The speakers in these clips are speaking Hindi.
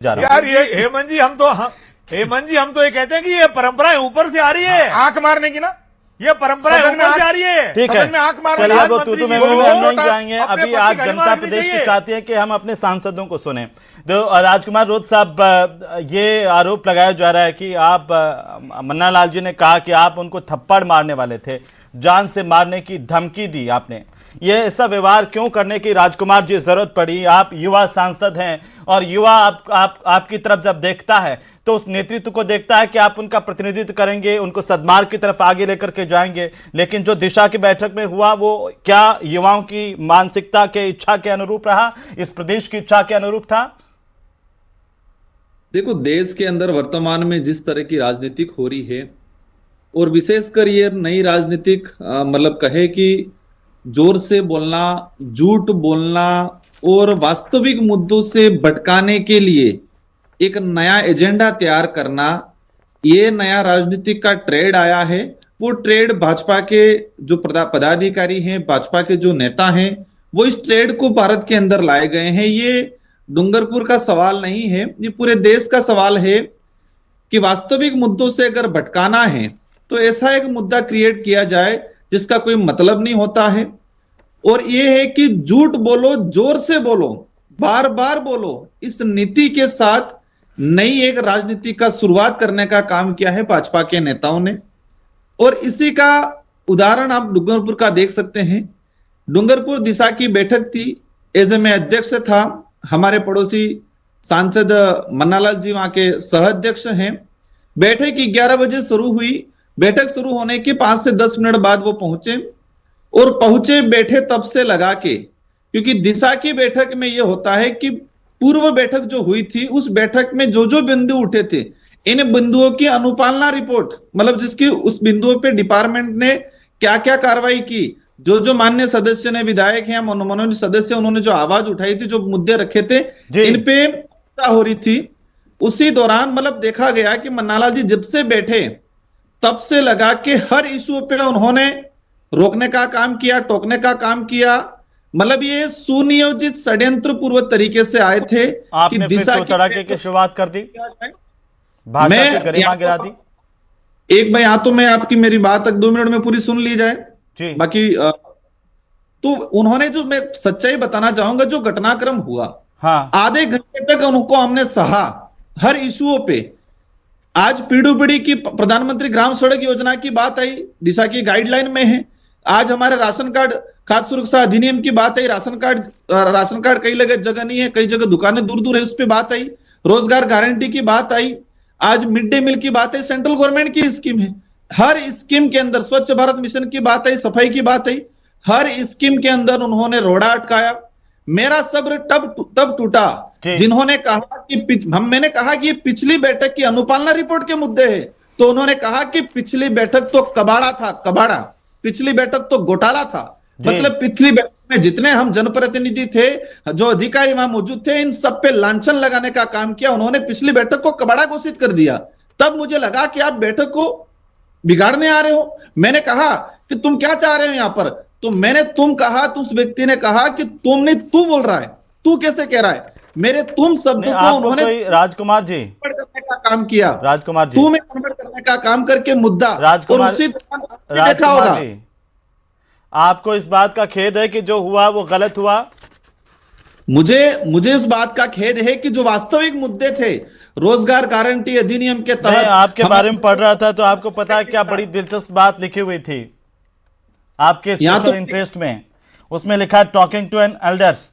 जा रहा यार ये हेमंत जी हम तो ये कहते हैं कि ये परंपराएं ऊपर से आ रही है, आंख मारने की ना, ये परंपराएं ऊपर से आ रही है। ठीक समझ में आंख है, मारने चलिए की वो बात तू मंत्री में जी हम बोलो, नहीं जाएंगे। अपने अभी पक्ष आज की जनता गरिमा प्रदेश की चाहिए। चाहती है कि हम अपने सांसदों को सुने। तो राजकुमार रोध साहब, ये आरोप लगाया जा रहा है कि आप मन्ना लाल जी ने कहा कि आप उनको थप्पड़ मारने वाले थे, जान से मारने की धमकी दी आपने। ये ऐसा व्यवहार क्यों करने की राजकुमार जी जरूरत पड़ी? आप युवा सांसद हैं और युवा आपकी तरफ जब देखता है तो उस नेतृत्व को देखता है कि आप उनका प्रतिनिधित्व करेंगे, उनको सद्मार्ग की तरफ आगे लेकर के जाएंगे। लेकिन जो दिशा की बैठक में हुआ वो क्या युवाओं की मानसिकता के इच्छा के अनुरूप रहा, इस प्रदेश की इच्छा के अनुरूप था? देखो, देश के अंदर वर्तमान में जिस तरह की राजनीतिक हो रही है, और विशेषकर ये नई राजनीतिक मतलब कहे कि जोर से बोलना, झूठ बोलना और वास्तविक मुद्दों से भटकाने के लिए एक नया एजेंडा तैयार करना, ये नया राजनीतिक का ट्रेड आया है। वो ट्रेड भाजपा के जो पदाधिकारी हैं, भाजपा के जो नेता हैं, वो इस ट्रेड को भारत के अंदर लाए गए हैं। ये डूंगरपुर का सवाल नहीं है, ये पूरे देश का सवाल है कि वास्तविक मुद्दों से अगर भटकाना है तो ऐसा एक मुद्दा क्रिएट किया जाए जिसका कोई मतलब नहीं होता है। और यह है कि झूठ बोलो, जोर से बोलो, बार बार बोलो, इस नीति के साथ नई एक राजनीति का शुरुआत करने का काम किया है भाजपा के नेताओं ने। और इसी का उदाहरण आप डूंगरपुर का देख सकते हैं। डूंगरपुर दिशा की बैठक थी, एज ए मैं अध्यक्ष था, हमारे पड़ोसी सांसद मन्नालाल जी वहां के सह अध्यक्ष हैं। बैठक 11 बजे शुरू हुई। बैठक शुरू होने के 5 से 10 मिनट बाद वो पहुंचे, और पहुंचे बैठे तब से लगा के, क्योंकि दिशा की बैठक में यह होता है कि पूर्व बैठक जो हुई थी उस बैठक में जो जो बिंदु उठे थे, इन बिंदुओं की अनुपालना रिपोर्ट, मतलब जिसकी उस बिंदुओं पे डिपार्टमेंट ने क्या क्या कार्रवाई की, जो जो मान्य सदस्य ने, विधायक हैं, मनोनीत सदस्य, उन्होंने जो आवाज उठाई थी, जो मुद्दे रखे थे, इन पे हो रही थी। उसी दौरान मतलब देखा गया कि मन्नालाल जी जब से बैठे तब से लगा के हर इशू पे उन्होंने रोकने का काम किया, टोकने का काम किया। मतलब ये सुनियोजित षड्यंत्र पूर्व तरीके से आए थे आपने कि दिशा फिर तड़ाके की शुरुआत कर दी, भाषा की गरिमा गिरा दी। एक भाई, तो मैं आपकी मेरी बात तक 2 मिनट में पूरी सुन ली जाए जी। बाकी तो उन्होंने, जो मैं सच्चाई बताना चाहूंगा, जो घटनाक्रम हुआ, हाँ, आधे घंटे तक उनको हमने सहा हर इशुओं पे। आज पीडब्ल्यूडी की प्रधानमंत्री ग्राम सड़क योजना की बात आई, दिशा की गाइडलाइन में है। आज हमारे राशन कार्ड, खाद्य सुरक्षा अधिनियम की बात आई, राशन कार्ड कई जगह नहीं है, कई जगह दुकानें दूर दूर है, उस पर बात आई। रोजगार गारंटी की बात आई। आज मिड डे मील की बात है, सेंट्रल गवर्नमेंट की स्कीम है। हर स्कीम के अंदर स्वच्छ भारत मिशन की बात आई, सफाई की बात आई। हर स्कीम के अंदर उन्होंने रोड़ा अटकाया। मेरा सब्र तब टूटा जिन्होंने कहा कि मैंने कहा कि पिछली बैठक की अनुपालना रिपोर्ट के मुद्दे हैं, तो उन्होंने कहा कि पिछली बैठक तो कबाड़ा था, कबाड़ा, पिछली बैठक तो घोटाला था। मतलब पिछली बैठक में जितने हम जनप्रतिनिधि थे, जो अधिकारी वहां मौजूद थे, इन सब पे लांछन लगाने का काम किया। उन्होंने पिछली बैठक को कबाड़ा घोषित कर दिया। तब मुझे लगा कि आप बैठक को बिगाड़ने आ रहे हो। मैंने कहा कि तुम क्या चाह रहे हो यहां पर? तो मैंने तुम कहा, तो उस व्यक्ति ने कहा कि तुम नहीं, तू बोल रहा है, तू कैसे कह रहा है? मेरे तुम शब्द को उन्होंने राजकुमार जी करने का काम किया, राजकुमार जी, तू में कन्वर्ट करने का काम करके मुद्दा, और उसी देखा होगा। आपको इस बात का खेद है कि जो हुआ वो गलत हुआ? मुझे इस बात का खेद है कि जो वास्तविक मुद्दे थे, रोजगार गारंटी अधिनियम के तहत आपके बारे में पढ़ रहा था तो आपको पता है क्या बड़ी दिलचस्प बात लिखी हुई थी आपके स्पेशल इंटरेस्ट में। उसमें लिखा है टॉकिंग टू एन एल्डर्स।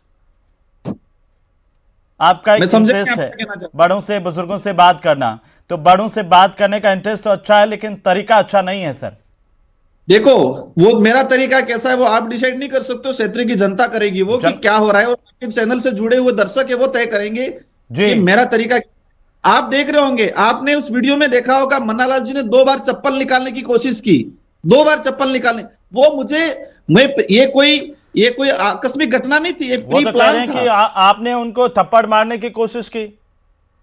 आपका एक इंटरेस्ट है बड़ों से, बुजुर्गों से बात करना, तो बड़ों से बात करने का इंटरेस्ट तो अच्छा है, लेकिन तरीका अच्छा नहीं है सर। देखो, वो मेरा तरीका कैसा है वो आप डिसाइड नहीं कर सकते हो, क्षेत्र की जनता करेगी वो कि क्या हो रहा है, और चैनल से जुड़े हुए दर्शक है वो तय करेंगे कि मेरा तरीका। आप देख रहे होंगे, आपने उस वीडियो में देखा होगा, मन्नालाल जी ने 2 बार चप्पल निकालने की कोशिश की, 2 बार चप्पल निकालने। वो ये कोई आकस्मिक घटना नहीं थी, ये प्री प्लान था। कि आपने उनको थप्पड़ मारने की कोशिश की,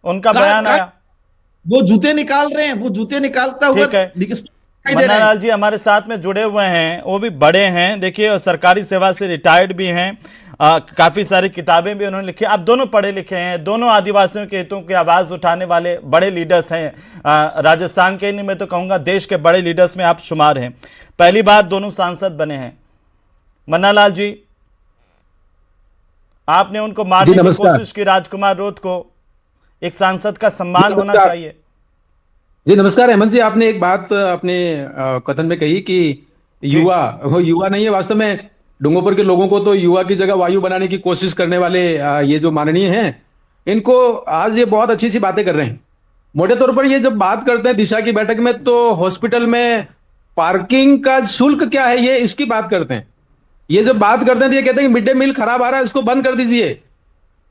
उनका बयान आया। वो जूते निकाल रहे हैं, वो जूते निकालता हुआ मन्ना लाल जी हमारे साथ में जुड़े हुए हैं, वो भी बड़े हैं, देखिए सरकारी सेवा से रिटायर्ड भी हैं, काफी सारी किताबें भी उन्होंने लिखी। आप दोनों पढ़े लिखे हैं, दोनों आदिवासियों के हितों की आवाज उठाने वाले बड़े लीडर्स हैं। राजस्थान के नहीं, मैं तो कहूंगा देश के बड़े लीडर्स में आप शुमार हैं। पहली बार दोनों सांसद बने हैं। मन्ना लाल जी, आपने उनको मारने की कोशिश की, राजकुमार रोध को। एक सांसद का सम्मान होना चाहिए। जी नमस्कार हेमंत जी, आपने एक बात अपने कथन में कही कि युवा, वो युवा नहीं है वास्तव में। डूंगरपुर के लोगों को तो युवा की जगह वायु बनाने की कोशिश करने वाले ये जो माननीय हैं, इनको आज ये बहुत अच्छी सी बातें कर रहे हैं। मोटे तौर पर ये जब बात करते हैं दिशा की बैठक में, तो हॉस्पिटल में पार्किंग का शुल्क क्या है ये इसकी बात करते हैं। ये जब बात करते हैं तो ये कहते हैं कि मिड डे मील खराब आ रहा है, इसको बंद कर दीजिए।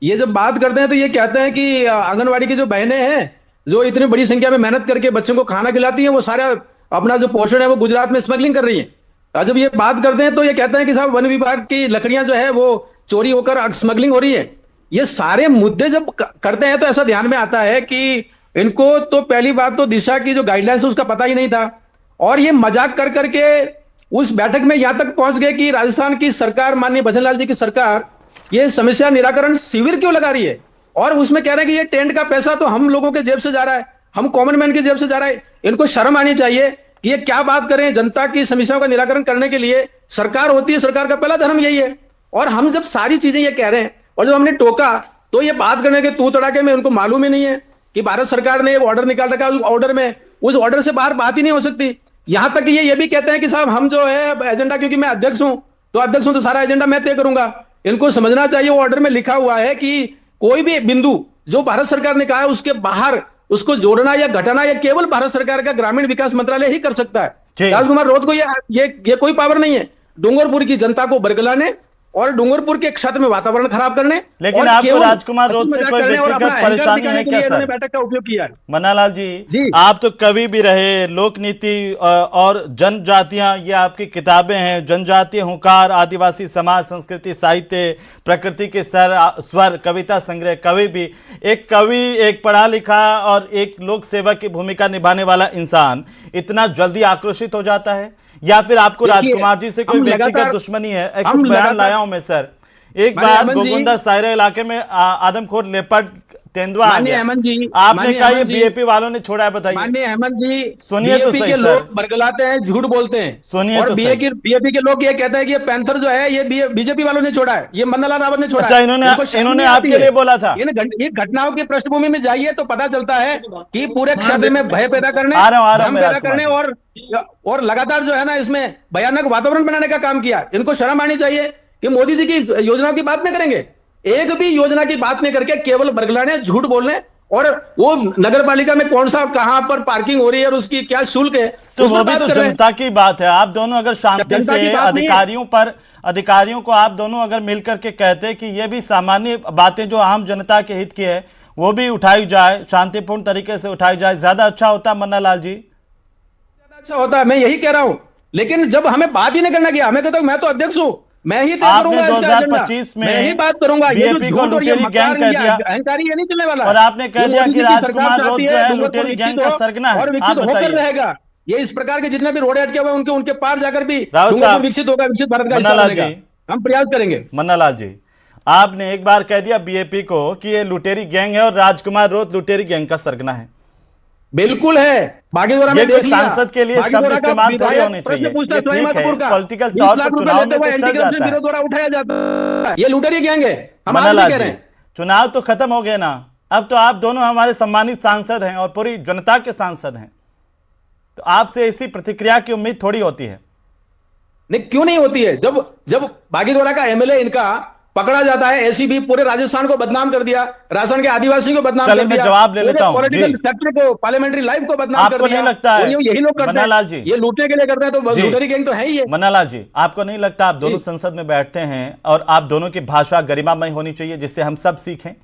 ये जब बात करते हैं तो ये कहते हैं कि आंगनवाड़ी की जो बहनें हैं जो इतनी बड़ी संख्या में मेहनत करके बच्चों को खाना खिलाती हैं, वो सारा अपना जो पोषण है वो गुजरात में स्मगलिंग कर रही है। और जब ये बात करते हैं तो ये कहते हैं कि साहब वन विभाग की लकड़ियां जो है वो चोरी होकर स्मगलिंग हो रही है। ये सारे मुद्दे जब करते हैं तो ऐसा ध्यान में आता है कि इनको तो पहली बात तो दिशा की जो गाइडलाइंस है उसका पता ही नहीं था, और ये मजाक कर करके उस बैठक में यहां तक पहुंच गए कि राजस्थान की सरकार, माननीय भजनलाल जी की सरकार, ये समस्या निराकरण शिविर क्यों लगा रही है, और उसमें कह रहे हैं कि ये टेंट का पैसा तो हम लोगों के जेब से जा रहा है, हम कॉमन मैन की जेब से जा रहा है। इनको शर्म आनी चाहिए कि ये क्या बात करें। जनता की समस्याओं का निराकरण करने के लिए सरकार होती है, सरकार का पहला धर्म यही है। और हम जब सारी चीजें ये कह रहे हैं और जब हमने टोका तो ये बात करने के तू तड़ाके में उनको मालूम ही नहीं है कि भारत सरकार ने एक ऑर्डर निकाल रखा है, उस ऑर्डर में, उस ऑर्डर से बाहर बात ही नहीं हो सकती। यहां तक कि ये भी कहते हैं कि साहब हम जो है एजेंडा, क्योंकि मैं अध्यक्ष हूं तो सारा एजेंडा मैं तय करूंगा। इनको समझना चाहिए वो ऑर्डर में लिखा हुआ है कि कोई भी बिंदु जो भारत सरकार ने कहा है उसके बाहर उसको जोड़ना या घटाना या केवल भारत सरकार का ग्रामीण विकास मंत्रालय ही कर सकता है। राजकुमार रोध को ये कोई पावर नहीं है डूंगरपुर की जनता को बरगलाने और डूंगरपुर के क्षेत्र में वातावरण खराब करने। लेकिन आपको राजकुमार रोध से कोई व्यक्तिगत परेशानी है क्या सर? बैठक का उपयोग किया। मन्ना लाल जी, आप तो कवि भी रहे, लोक नीति और जनजातियां, ये आपकी किताबें हैं, जनजातीय हुंकार, आदिवासी समाज, संस्कृति, साहित्य, प्रकृति के स्वर, कविता संग्रह, कवि भी। एक कवि, एक पढ़ा लिखा और एक लोक सेवक की भूमिका निभाने वाला इंसान इतना जल्दी आक्रोशित हो जाता है, या फिर आपको राजकुमार जी से कोई व्यक्तिगत दुश्मनी है? एक कुछ बयान लाया हूं मैं सर। एक बार गोगुंदा सायरा इलाके में आदमखोर लेपर्ड तेंदुआ आ गया, आपने कहा ये बीएपी वालों ने छोड़ा है, बताइए। माननीय हेमंत जी, सुनिए तो सही सर। लोग बरगलाते हैं, झूठ बोलते हैं, सुनिए और तो बीएपी के लोग ये कहते हैं कि ये पैंथर जो है ये बीजेपी वालों ने छोड़ा है, ये मन्नालाल रावत ने छोड़ा। अच्छा, इन्होंने आपके लिए बोला था? ये घटनाओं की पृष्ठभूमि में जाइए तो पता चलता है कि पूरे क्षेत्र में भय पैदा करने, पैदा करने और लगातार जो है ना इसमें भयानक वातावरण बनाने का काम किया। इनको शर्म आनी चाहिए कि मोदी जी की योजनाओं की बात नहीं करेंगे, एक भी योजना की बात नहीं करके केवल बरगलाने, झूठ बोलने, और वो नगर पालिका में कौन सा कहां पर पार्किंग हो रही है और उसकी क्या शुल्क है, तो वो भी तो जनता की बात है। आप दोनों अगर शांति से अधिकारियों को आप दोनों अगर मिलकर के कहते कि ये भी सामान्य बातें जो आम जनता के हित की है वो भी उठाई जाए, शांतिपूर्ण तरीके से उठाई जाए, ज्यादा अच्छा होता। मन्ना लाल जी, ज्यादा अच्छा होता, मैं यही कह रहा हूं। लेकिन जब हमें बात ही नहीं करना गया, हमें कहता मैं तो अध्यक्ष हूं, मैं ही तय करूंगा, 2025 में मैं ही बात करूंगा। बीएपी को लुटेरी गैंग कह दिया, अहंकारी ये नहीं चलने वाला, और आपने कह दिया कि राजकुमार रोध जो है लुटेरी गैंग का सरगना है। आप बताइए, रहेगा ये इस प्रकार के जितने भी रोड अटके हुए उनके पार जाकर भी विकसित होगा, विकसित भारत का हिस्सा बनेगा। हम प्रयास करेंगे। मन्ना लाल जी, आपने एक बार कह दिया बीएपी को कि ये लुटेरी गैंग है और राजकुमार रोध लुटेरी गैंग का सरगना है। बिल्कुल है, बागीदोरा में देख लिया। सांसद के लिए शब्द इस्तेमाल थोड़ी होने चाहिए, ये ठीक है, पॉलिटिकल तौर पर चुनाव में तो चल जाता है, उठाया जाता है। ये लुटेरी गैंग है। हम मन्ना लाल जी, चुनाव तो खत्म हो गए ना, अब तो आप दोनों हमारे सम्मानित सांसद हैं और पूरी जनता के सांसद हैं, तो आपसे ऐसी प्रतिक्रिया की उम्मीद थोड़ी होती है। नहीं, क्यों नहीं होती है? जब बागीदोरा का एमएलए इनका पकड़ा जाता है, एसीबी पूरे राजस्थान को बदनाम कर दिया, राजस्थान के आदिवासियों को बदनाम कर दिया, जवाब ले लेता हूं, पॉलिटिकल सेक्टर को, पार्लियामेंट्री लाइफ को बदनाम कर दिया। आपको नहीं लगता है यही लोग करते मन्ना लाल जी, ये लूटने के लिए करते हैं, तो लुटेरी गैंग तो है ही है। मन्ना लाल जी, आपको नहीं लगता आप दोनों संसद में बैठते हैं और आप दोनों की भाषा गरिमामय होनी चाहिए जिससे हम सब सीखें?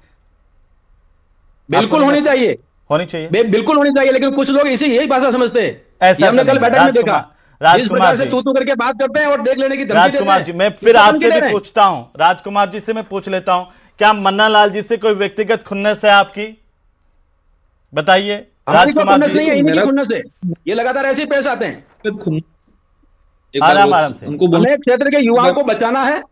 बिल्कुल होनी चाहिए, बिल्कुल होनी चाहिए, लेकिन कुछ लोग इसी यही भाषा समझते हैं। हमने कल बैठक में देखा, राजकुमार जी तू करके बात करते हैं और देख लेने की धमकी देते हैं। राजकुमार जी, मैं फिर आपसे भी पूछता हूं, राजकुमार जी से मैं पूछ लेता हूं, क्या मन्ना लाल जी से कोई व्यक्तिगत खुन्नस है आपकी? बताइए राजकुमार जी। ये लगातार ऐसे ही पेश आते हैं। एक बार आराम वो- आराम से। उनको बोल हमें क्षेत्र के युवाओं को बचाना है।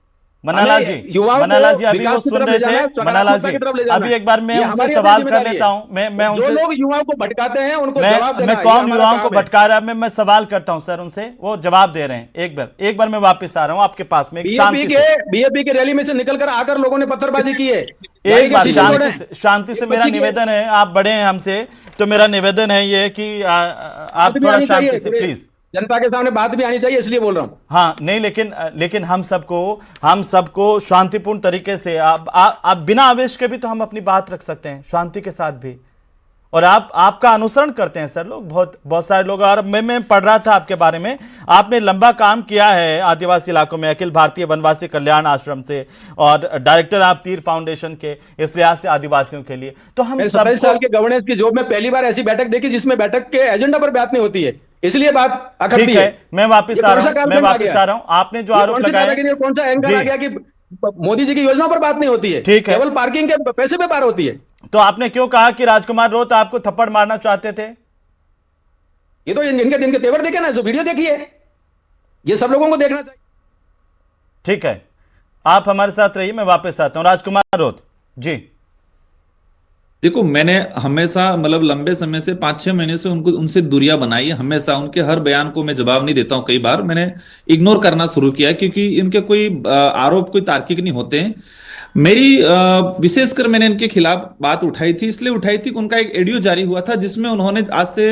मन्नालाल जी, हमें युवाओं मन्नालाल जी को अभी वो विकास की सुन तरफ रहे ले जाना है, थे। मन्नालाल सकारात्मकता जी की तरफ ले जाना अभी है। एक बार मैं ये उनसे हमारी सवाल अपनी कर जिम्मेदारी लेता है। हूं। मैं जो उनसे लोग युवाओं को भटकाते हैं उनको जवाब देना, मैं ये कौन हमारा युवाओं को काम है। भटका रहा है, मैं सवाल करता हूं सर उनसे, वो जवाब दे रहे हैं। एक बार मैं वापस आ रहा हूं आपके पास में, एक शांति से। बीएपी के रैली में से निकलकर आकर लोगों ने पत्थरबाजी की है, गाड़ी एक के बार शीशे तोड़े। शांति से एक मेरा बच्ची की निवेदन है, आप बड़े हैं हमसे, तो मेरा निवेदन है ये कि आप बात भी थोड़ा आनी शांति चाहिए, से पूरे प्लीज। जनता के सामने बात भी आनी चाहिए, इसलिए बोल रहा हूं। हाँ नहीं, लेकिन हम सबको शांतिपूर्ण तरीके से आप बिना आवेश के भी तो हम अपनी बात रख सकते हैं, शांति के साथ भी। और आपका अनुसरण करते हैं सर लोग, बहुत सारे लोग। और मैं पढ़ रहा था आपके बारे में, आपने लंबा काम किया है आदिवासी इलाकों में, अखिल भारतीय वनवासी कल्याण आश्रम से, और डायरेक्टर आप तीर फाउंडेशन के, इस लिहाज से आदिवासियों के लिए। तो हम 27 साल सबको के गवर्नेंस की जॉब में पहली बार ऐसी बैठक देखी जिसमें बैठक के एजेंडा पर बात नहीं होती है, इसलिए बात अखड़ती ठीक है। मैं वापस ये आ कौन सा रहा हूं, कालखंड आ गया? आपने जो ये आरोप कौन सी लगाए। दादागिरी और कौन सा एंकर आ जी। गया कि मोदी जी की योजना पर बात नहीं होती है, ठीक है। केवल पार्किंग के पैसे पे बात होती है। तो आपने क्यों कहा कि राजकुमार रोत आपको थप्पड़ मारना चाहते थे? ये तो इनके तेवर देखे ना, जो वीडियो देखिए, ये सब लोगों को देखना चाहिए। ठीक है, आप हमारे साथ रहिए, मैं वापस आता हूं। राजकुमार रोत जी। देखो, मैंने हमेशा मतलब लंबे समय से 5-6 महीने से उनको उनसे दूरियां बनाई है। हमेशा उनके हर बयान को मैं जवाब नहीं देता हूं, कई बार मैंने इग्नोर करना शुरू किया, क्योंकि इनके कोई आरोप कोई तार्किक नहीं होते हैं। मेरी विशेषकर मैंने इनके खिलाफ बात उठाई थी, इसलिए उठाई थी कि उनका एक ऑडियो जारी हुआ था जिसमें उन्होंने आज से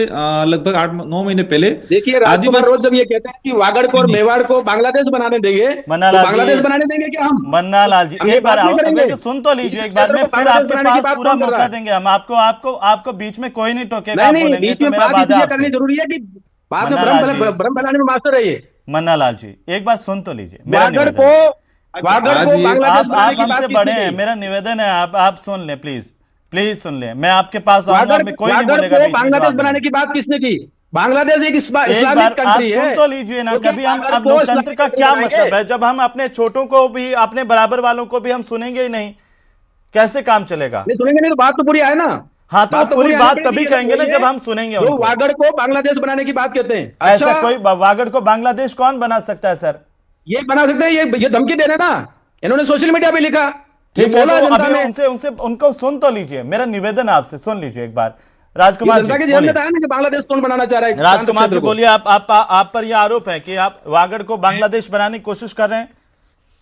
लगभग 8-9 महीने पहले देखिए, राजकुमार रोज जब ये कहते हैं कि वागड़ को और मेवाड़ को बांग्लादेश बनाने देंगे, तो मन्नालाल जी, बांग्लादेश बनाने देंगे क्या हम? मन्नालाल जी हम ये एक बार बात नहीं करेंगे। सुन तो लीजिए एक बार, क्षेत्र मैं को फिर बांग्लादेश आपके बनाने की पास बात पूरा कौन कर रहा मौका है? देंगे हम आपको बीच में कोई नहीं टोकेगा, आप नहीं, बोलेंगे बीच तो में मेरा बात वादा इसलिए आपसे। करनी जरूरी है कि बाद में मन्नालाल जी। भ्रम फैलाने में मास्टर रहिए। मन्नालाल जी एक बार सुन तो लीजिए मेरा वागड़ निवेदन को है। वागड़ आज को ये- बांग्लादेश आप बनाने की बात हमसे किसने बड़े हैं, की? मेरा निवेदन है आप सुन लें प्लीज सुन लें। मैं आपके पास आऊंगा, वागड़ मैं कोई नहीं वागड़ बोलेगा को बीच में बांग्लादेश जवाब बनाने देने। की बात किसने की? बांग्लादेश एक एक बार इस्लामिक आप कंट्री है। सुन तो लीजिए ना, तो क्या कभी हम वागड़ अब को लोकतंत्र इस्लामिक का कंट्री क्या बनाएंगे? मतलब है जब हम अपने छोटों को भी, अपने बराबर वालों को भी हम सुनेंगे ही नहीं, कैसे काम चलेगा? नहीं सुनेंगे नहीं तो बात तो पूरी आए ना। हाँ तो बात तो पूरी पूरी आनी बात पड़ेगी, तभी ये कहेंगे ना वही जब है हम सुनेंगे जो उनको। वागड़ को बांग्लादेश बनाने की बात कहते हैं। ऐसा अच्छा, कोई वागड़ को बांग्लादेश कौन बना सकता है सर? ये बना सकते हैं, ये धमकी दे रहे ना, इन्होंने सोशल मीडिया पे लिखा, ये ठीक है, बोला तो जनता अभी में। उनसे उनको सुन तो लीजिए, मेरा निवेदन है आपसे, सुन लीजिए एक बार। ये राजकुमार जनता के जी जेल में बोलिए। था ना कि बांग्लादेश कौन बनाना चाह रहा है शांत राजकुमार जी क्षेत्र को। बोलिए, आप पर यह आरोप है कि आप वागड़ को बांग्लादेश बनाने की कोशिश कर रहे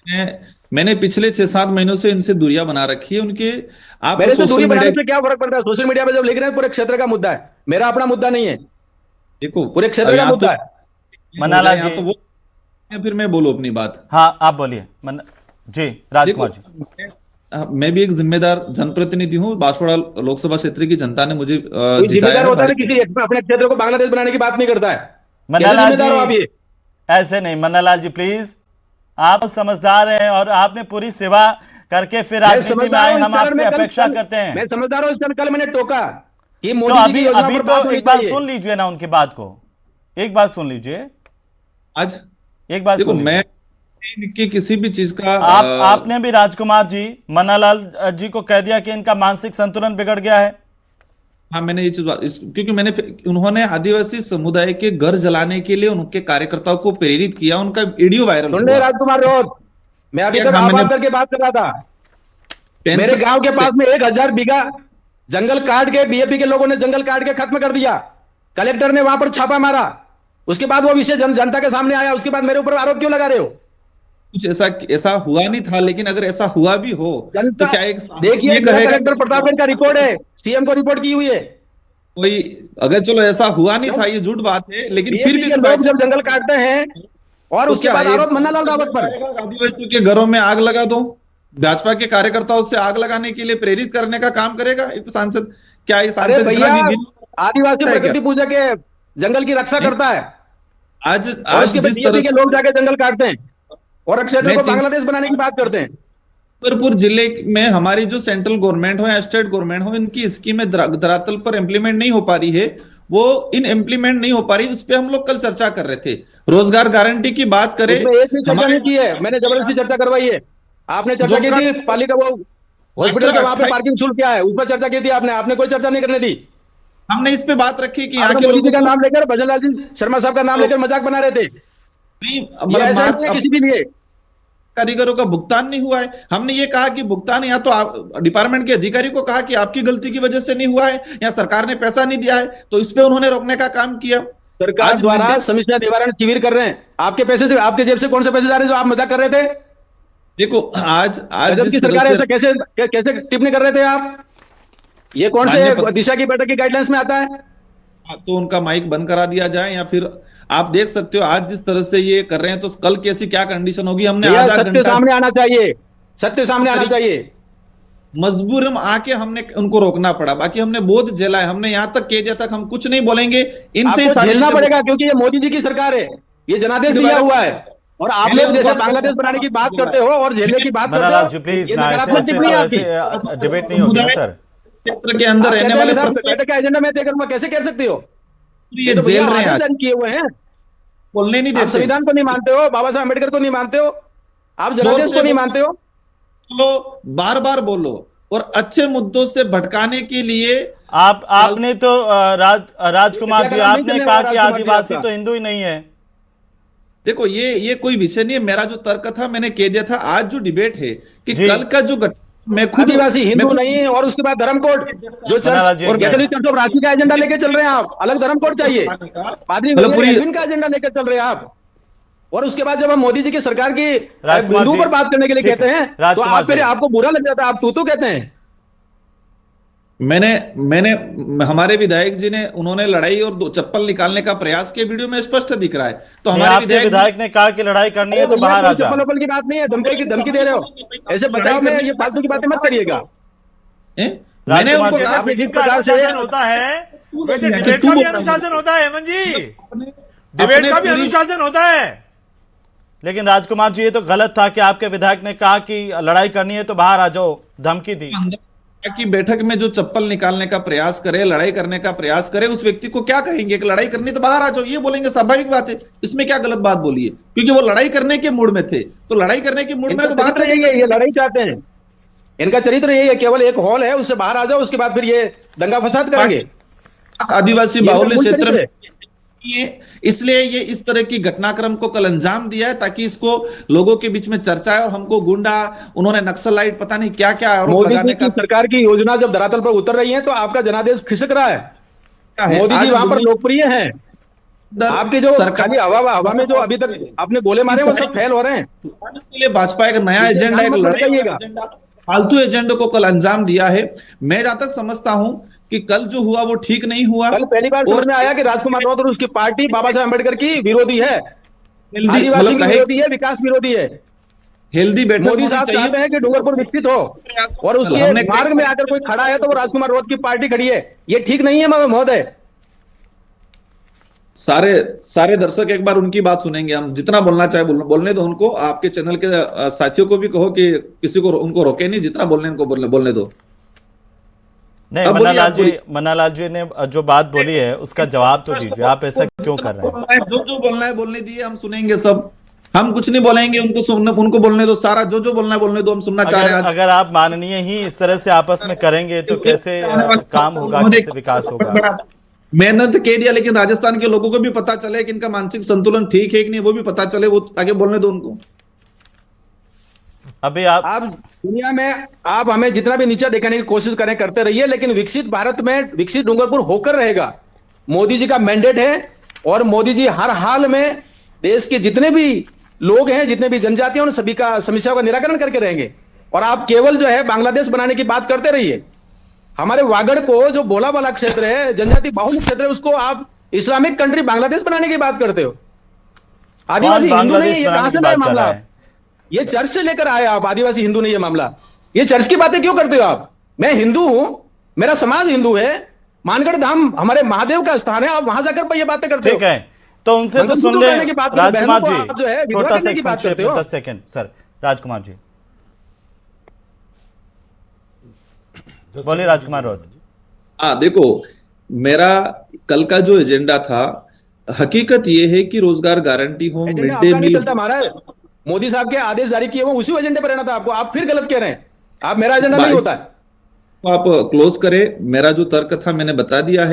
हैं। मैंने पिछले 6-7 महीनों से इनसे दूरियां बना रखी है उनके। आप मेरे से दूरी सोशल बनाने मीडिया से क्या फर्क पड़ता है? सोशल मीडिया पे जब लिख रहे हैं पूरे क्षेत्र का मुद्दा है, मेरा अपना मुद्दा नहीं है, देखो, पूरे क्षेत्र का यहाँ मुद्दा तो है। मन्नालाल यहाँ जी। तो वो, फिर मैं बोलूं अपनी बात। हाँ आप बोलिए जी राजकुमार जी। मैं भी एक जिम्मेदार जनप्रतिनिधि हूँ। बांसवाड़ा लोकसभा क्षेत्र की जनता ने मुझे कोई जिताया जिम्मेदार है होता है भारी। किसी अपने क्षेत्र को बांग्लादेश बनाने की बात नहीं करता है। कैसे मन्नालाल जिम्मेदार हो आप जी ये? ऐसे नहीं, मन्नालाल जी प्लीज, आप समझदार हैं और आपने पूरी सेवा करके फिर मैं राजनीति में समझदार आए, हूं, इस हम चरण आपसे में अपेक्षा करते हैं। मैं समझदार हूं, इस चरण कल मैंने टोका कि तो मोदी जी की योजना अभी पर बात तो होनी एक बार चाहिए। सुन लीजिए ना उनकी बात को, एक बार सुन लीजिए, आज एक बार देखो, सुन लीजिए। मैं इनकी किसी भी चीज का आपने भी राजकुमार जी मन्नालाल जी को कह दिया कि इनका मानसिक संतुलन बिगड़ गया है। हाँ, मैंने ये चीज क्योंकि उन्होंने आदिवासी समुदाय के घर जलाने के लिए उनके कार्यकर्ताओं को प्रेरित किया, उनका वीडियो वायरल सुन ले हुआ। राजकुमार रोड, मैं अभी तक हाँ, आबाद मैंने करके बात कर रहा था। 10th मेरे गांव के पास में 1000 बीघा जंगल काट के बीएपी के लोगों ने जंगल काट के खत्म कर दिया। कलेक्टर ने वहां पर छापा मारा, उसके बाद वो विषय जनता के सामने आया, उसके बाद मेरे ऊपर आरोप क्यों लगा रहे हो? कुछ ऐसा हुआ नहीं था, लेकिन अगर ऐसा हुआ भी हो तो जनता क्या एक देखिए, ये कहेगा कलेक्टर प्रतापगढ़ का रिपोर्ट है, सीएम को रिपोर्ट की हुई है। कोई, अगर चलो ऐसा हुआ नहीं था, ये झूठ बात है, लेकिन फिर बीएपी भी के लोग जब जंगल काटते हैं और तो उसके क्या बाद ये आरोप मन्नालाल रावत पर। आदिवासियों के घरों में आग लगा दो, भाजपा के कार्यकर्ताओं से आग लगाने के लिए प्रेरित करने का काम करेगा एक सांसद? क्या ये अरे सांसद भैया, इतना भी आदिवासी है क्या? प्रकृति पूजा के जंगल की रक्षा करता है आज और आज उसके बाद जिस बीएपी तरह के लोग जाके जंगल काटते हैं और क्षेत्र मैं को बांग्लादेश बनाने की बात करते हैं। छतरपुर जिले में हमारी जो सेंट्रल गवर्नमेंट हो या स्टेट गवर्नमेंट हो, इनकी स्कीमें धरातल पर इंप्लीमेंट नहीं हो पा रही है, वो इंप्लीमेंट नहीं हो पा रही, उस पर हम लोग कल चर्चा कर रहे थे। रोजगार गारंटी की बात करें, उसमें एक भी चर्चा नहीं की है, मैंने जबरदस्ती चर्चा करवाई है। आपने चर्चा की थी पालिका वो हॉस्पिटल के वहां पे पार्किंग शुल्क क्या है, उस पर चर्चा की थी आपने कोई चर्चा नहीं करने दी। हमने इस पे बात रखी कि यहाँ आप के मोदी जी लोगों का को नाम लेकर, भजन लाल जी शर्मा साहब का नाम लेकर मजाक बना रहे थे। नहीं, ये मतलब ऐसा मार्च नहीं है किसी के लिए। कारीगरों का भुगतान नहीं हुआ है। हमने ये कहा कि भुगतान या तो आप डिपार्टमेंट के अधिकारी को कहा कि आपकी गलती की वजह से नहीं हुआ है, या सरकार ने पैसा नहीं दिया है, तो इस पे उन्होंने रोकने का काम किया। सरकार आज द्वारा maintenance- समस्या निवारण शिविर कर रहे हैं, आपके पैसे से, आपके जेब से कौन से पैसे जा रहे हैं जो आप मजाक कर रहे थे? देखो आज आज गजब जिस की तरह सरकार है, से ऐसा कैसे कैसे टिप्पणी कर रहे थे आप? ये कौन से माननीय दिशा की बैठक की गाइडलाइंस में आता है? तो उनका माइक बंद करा दिया जाए, या फिर आप देख सकते हो आज जिस तरह से ये कर रहे हैं तो कल कैसी क्या कंडीशन होगी। हमने भैया आधा सत्य घंटा सामने आना चाहिए, सत्य सामने आना चाहिए। मजबूर हम आके हमने उनको रोकना पड़ा, बाकी हमने बहुत झेला है। हमने यहाँ तक कह दिया तक हम कुछ नहीं बोलेंगे, इनसे ही आपको सारी झेलना चीजें पड़ेगा क्योंकि ये मोदी जी की सरकार है, ये जनादेश दिया हुआ है, और आप पहले लोग जैसे उनको- बांग्लादेश बनाने की बात करते हो और झेलने की बात करते मन्नालाल हो, जी प्लीज ये ना, ऐसे नकारात्मक ऐसे टिप्पणी है आपकी। ऐसे डिबेट नहीं होगी ना सर। क्षेत्र के अंदर आप रहने कहते हैं वाले मेरा प्रत्येक बैठक का एजेंडा मैं तय करूंगा, कैसे कह सकते हो? ये तो भैया जेल रहे हैं आदेश आज, जारी किए हुए हैं। बोलने नहीं आप देते। संविधान को नहीं मानते हो, बाबा साहब अम्बेडकर को नहीं मानते हो, आप जनादेश को नहीं मानते हो। बोलो, बार बार बोलो, और अच्छे मुद्दों से भटकाने के लिए आपने तो राजकुमार जी, आपने कहा कि आदिवासी तो हिंदू ही नहीं है। देखो ये कोई विषय नहीं है। मेरा जो तर्क था मैंने कह दिया था। आज जो डिबेट है कि जी। कल का जो मैं खुद आदिवासी हिंदू नहीं है, और उसके बाद धर्म कोड जो मन्नालाल जी, चर्च और कैथोलिक चर्च ऑफ रांची का एजेंडा लेके चल रहे हैं आप, अलग धर्म कोड चाहिए। पादरी मतलब पूरी- एडविन का एजेंडा लेकर चल रहे हैं आप, और उसके बाद जब हम मोदी जी की सरकार की राजकुमार हिंदू जी, पर बात करने के लिए ठीक कहते है, हैं तो राजकुमार आप फिर जी। आपको बुरा लग जाता है, आप तू कहते हैं। मैंने हमारे विधायक जी ने उन्होंने लड़ाई और दो चप्पल निकालने का प्रयास किया, वीडियो में स्पष्ट दिख रहा है। तो नहीं, हमारे आपके विधायक ने कहा कि लड़ाई करनी है तो बाहर आ जा। चप्पल वप्पल की बात नहीं है, धमकी दे रहे हो, ऐसे बचाव में ये फालतू की बातें मत करिएगा। मैंने राजकुमार उनको जी, कहा जिस जिनका प्रकार से अनुशासन होता है वैसे कि डिबेट तू का भी बोल रहा है। अनुशासन होता है हेमंत जी, अपने डिबेट का भी पूरी- अनुशासन होता है। लेकिन राजकुमार जी, ये तो गलत था कि आपके विधायक ने कहा कि लड़ाई करनी है तो बाहर आ जाओ, धमकी दी। की बैठक में जो चप्पल निकालने का प्रयास करे, लड़ाई करने का प्रयास करे, उस व्यक्ति को क्या कहेंगे कि लड़ाई करनी तो बाहर आ जाओ, ये बोलेंगे, स्वाभाविक बात है। इसमें क्या गलत बात बोली है? क्योंकि वो लड़ाई करने के मूड में थे, तो लड़ाई करने के मूड में तो बाहर चरित्र यही है, ये लड़ाई चाहते हैं, इनका चरित्र यही है, केवल एक हॉल है उससे बाहर आ जाओ, उसके बाद फिर ये दंगा फसाद करेंगे। आदिवासी ये बाहुल्य मूल क्षेत्र चरित्र में इसलिए ये इस तरह की घटनाक्रम को कल अंजाम दिया है, ताकि इसको लोगों के बीच में चर्चा है, और हमको गुंडा, उन्होंने नक्सलाइट, पता नहीं क्या क्या आरोप मोदी लगाने जी की का सरकार की योजना जब धरातल पर उतर रही है तो आपका जनादेश खिसक रहा है। क्या है। मोदी जी आज वहां पर दुनिया लोकप्रिय हैं, के अंदर आपके जो सरकार खाली हवा में जो अभी तक आपने गोले मारे वो सब फेल हो रहे हैं। के लिए भाजपा एक नया इसे एजेंडा, एक ध्यान मत लड़ाई रखिएगा। एजेंडा, फालतू एजेंडे को कल अंजाम दिया है। मैं जहां तक समझता हूं कि कल जो हुआ वो ठीक नहीं हुआ। कल पहली बार समझ और में आया कि राजकुमार राउत और उसकी पार्टी बाबा साहब अम्बेडकर की विरोधी है, आदिवासी मतलब की विरोधी है, विकास विरोधी है। हेल्दी बैठक मोदी होनी साहब चाहिए। चाहते हैं कि डूंगरपुर विकसित हो, और उसके हमने मार्ग में आकर कोई खड़ा है तो वो राजकुमार राउत की पार्टी खड़ी है, ये ठीक नहीं है महोदय। सारे दर्शक एक बार उनकी बात सुनेंगे। हम जितना बोलना चाहे बोलने दो उनको। आपके चैनल के साथियों को भी कहो कि किसी को उनको रोके नहीं, जितना बोलने उनको बोलने दो। नहीं, अब बोलिए, मन्नालाल जी ने जो बात बोली है उसका जवाब तो दीजिए, आप ऐसा क्यों कर रहे हैं? जो बोलना है बोलने दिए, हम सुनेंगे सब। हम कुछ नहीं बोलेंगे, उनको बोलने दो। सारा जो बोलना है बोलने दो, हम सुनना चाह रहे हैं आज। अगर आप माननीय ही इस तरह से आपस में करेंगे तो कैसे काम होगा, कैसे विकास होगा? मैंने तो कह दिया, लेकिन राजस्थान के लोगों को भी पता चले कि इनका मानसिक संतुलन ठीक है कि नहीं, वो भी पता चले, वो आगे बोलने दो उनको। अभी आप दुनिया में आप हमें जितना भी नीचा दिखाने की कोशिश करें करते रहिए, लेकिन विकसित भारत में विकसित डूंगरपुर होकर रहेगा। मोदी जी का मैंडेट है, और मोदी जी हर हाल में देश के जितने भी लोग हैं, जितने भी जनजाति हैं, उन सभी का समस्याओं का निराकरण करके रहेंगे। और आप केवल जो है बांग्लादेश बनाने की बात करते रहिए। हमारे वागड़ को जो बोला वाला क्षेत्र है, जनजाति बाहुल्य क्षेत्र है, उसको आप इस्लामिक कंट्री बांग्लादेश बनाने की बात करते हो। आदिवासी हिंदू नहीं है, ये कहां से नया मामला? ये चर्च से लेकर आए आप, आदिवासी हिंदू नहीं है मामला। ये चर्च की बातें क्यों करते हो आप? मैं हिंदू हूं, मेरा समाज हिंदू है, मानगढ़ धाम हमारे महादेव का स्थान है, आप वहां जाकर पर ये बातें करते हो। ठीक है, तो उनसे तो सुन ले राजकुमार जी, छोटा सा संक्षेप संक्षेप में 10 सेकंड सर। राजकुमार जी बोलिए। राजकुमार राउत। हाँ देखो, मेरा कल का जो एजेंडा था, हकीकत ये है कि रोजगार गारंटी हो, मिड डे मील। मोदी साहब के आदेश जारी किए वो उसी एजेंडे पर रहना था आपको। आप फिर गलत कह रहे हैं, आप मेरा एजेंडा नहीं होता है। आप क्लोज करें। मेरा जो तर्क था मैंने बता दिया है।